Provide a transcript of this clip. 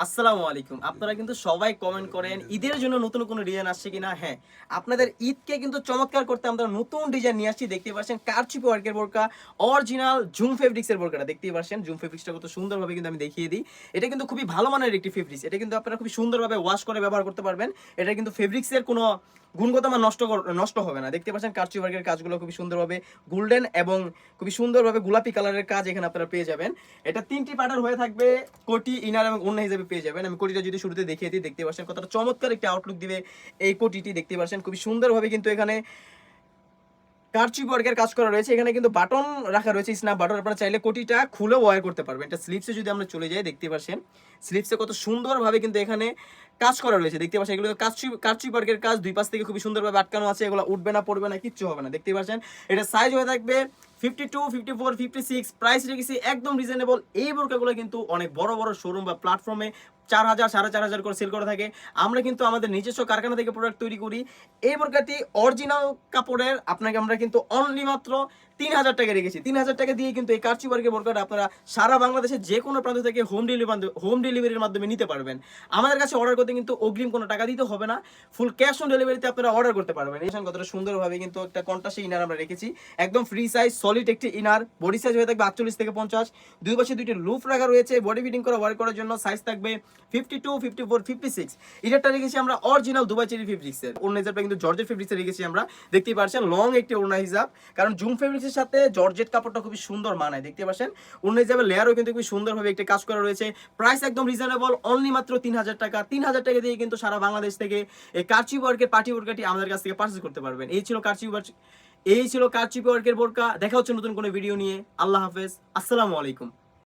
আসসালামু আলাইকুম। আপনারা কিন্তু সবাই কমেন্ট করেন ঈদের জন্য নতুন কোনো ডিজাইন আসছে কিনা। হ্যাঁ, আপনাদের ঈদকে কিন্তু চমৎকার করতে আমরা নতুন ডিজাইন নিয়ে আসছি। দেখতেই পাচ্ছেন কারচুপি ওয়ার্কের বোরকা, অরিজিনাল জুম ফেব্রিক্স এর বোরকাটা দেখতেই পাচ্ছেন। জুম ফেব্রিক্সটা কত সুন্দরভাবে কিন্তু আমি দেখিয়ে দিই। এটা কিন্তু খুবই ভালো মানের একটি ফেব্রিক্স। এটা কিন্তু আপনারা খুবই সুন্দরভাবে ওয়াশ করে ব্যবহার করতে পারবেন। এটা কিন্তু ফেব্রিক্স এর কোনো গুণগত মান নষ্ট হবে না। দেখতে পাচ্ছেন কারচুপি ওয়ার্কের কাজগুলো খুবই সুন্দরভাবে গোল্ডেন এবং খুবই সুন্দরভাবে গোলাপি কালারের কাজ এখানে আপনারা পেয়ে যাবেন। এটা তিনটি পার্টের হয়ে থাকবে, কোটি, ইনার এবং ওড়না হিসেবে পেয়ে যাবেন। আমি কোটিটা যদি শুরুতে দেখিয়ে দিই, দেখতে পাচ্ছেন কতটা চমৎকার একটা আউটলুক দিবে এই কোটিটি। দেখতে পাচ্ছেন খুবই সুন্দরভাবে কিন্তু এখানে কারচুপি ওয়ার্কের কাজ করা রয়েছে। এখানে কিন্তু বাটন রাখা রয়েছে, স্ন্যাপ বাটন। আপনারা চাইলে কোটিটা খুলে ওয়্যার করতে পারবেন। এটা স্লিপসে যদি আমরা চলে যাই, দেখতে পাচ্ছেন স্লিপসে কত সুন্দরভাবে কিন্তু এখানে কাজ করা রয়েছে। দেখতে পাচ্ছেন এগুলো কারচুপি ওয়ার্কের কাজ, দুই পাশ থেকে খুবই সুন্দরভাবে আটকানো আছে। এগুলো উঠবে না, পড়বে না, কিচ্ছু হবে না। দেখতে পাচ্ছেন এটা সাইজ হয়ে থাকবে 52, 54, 56। প্রাইস রেখেছি একদম রিজনেবল। এই বোরকাগুলো কিন্তু অনেক বড় বড় শোরুম বা প্ল্যাটফর্মে 4,000, 4,500 করে সেল করে থাকে। আমরা কিন্তু আমাদের নিজস্ব কারখানা থেকে প্রোডাক্ট তৈরি করি। এই বোরকাটি অরিজিনাল কাপড়ের, আপনাকে আমরা কিন্তু অনলি মাত্র 3,000 টাকা রেখেছি। 3,000 টাকা দিয়ে কিন্তু এই কারচুপি ওয়ার্কের বোরকাটা আপনারা সারা বাংলাদেশের যে কোনো প্রান্ত থেকে হোম ডেলিভারির মাধ্যমে নিতে পারবেন। আমাদের কাছে অর্ডার করতে কিন্তু অগ্রিম কোনো টাকা দিতে হবে না, ফুল ক্যাশ অন ডেলিভারিতে আপনারা অর্ডার করতে পারবেন। এই কতটা সুন্দরভাবে কিন্তু একটা কন্ট্রাস্টে ইনার আমরা রেখেছি, একদম ফ্রি সাইজ সলিড একটি ইনার। বডি সাইজ হয়ে থাকবে 48 থেকে 50। দুই পাশে দুইটি লুপ রাখা রয়েছে বডি ফিটিং করে ওয়ার্ক করার জন্য। সাইজ থাকবে 52, 54, 56। ইনারটা রেখেছি আমরা অরিজিনাল দুবাই চেরি ফেব্রিক্সের। ওড়না হিসাবটা কিন্তু জর্জেট ফেব্রিক্সের রেখেছি আমরা। দেখতেই পাচ্ছেন লং একটি ওড়না হিসাব, কারণ জুম ফেব্রিক্সের সাথে জর্জেট কাপড়টা খুবই সুন্দর মানায়। দেখতে পাচ্ছেন ওড়না হিসাবে লেয়ারও কিন্তু খুবই সুন্দরভাবে একটি কাজ করা রয়েছে। প্রাইস একদম রিজনেবল, অনলি মাত্র 3,000 টাকা। 3,000 টাকা দিয়ে কিন্তু সারা বাংলাদেশ থেকে এই কারচুপি ওয়ার্কের পার্টি বোরকাটি আমাদের কাছ থেকে পারচেজ করতে পারবেন। এই ছিল কারচুপি ওয়ার্কের বোরকা। দেখা হচ্ছে নতুন কোনো ভিডিও নিয়ে। আল্লাহ হাফেজ, আসসালামু আলাইকুম।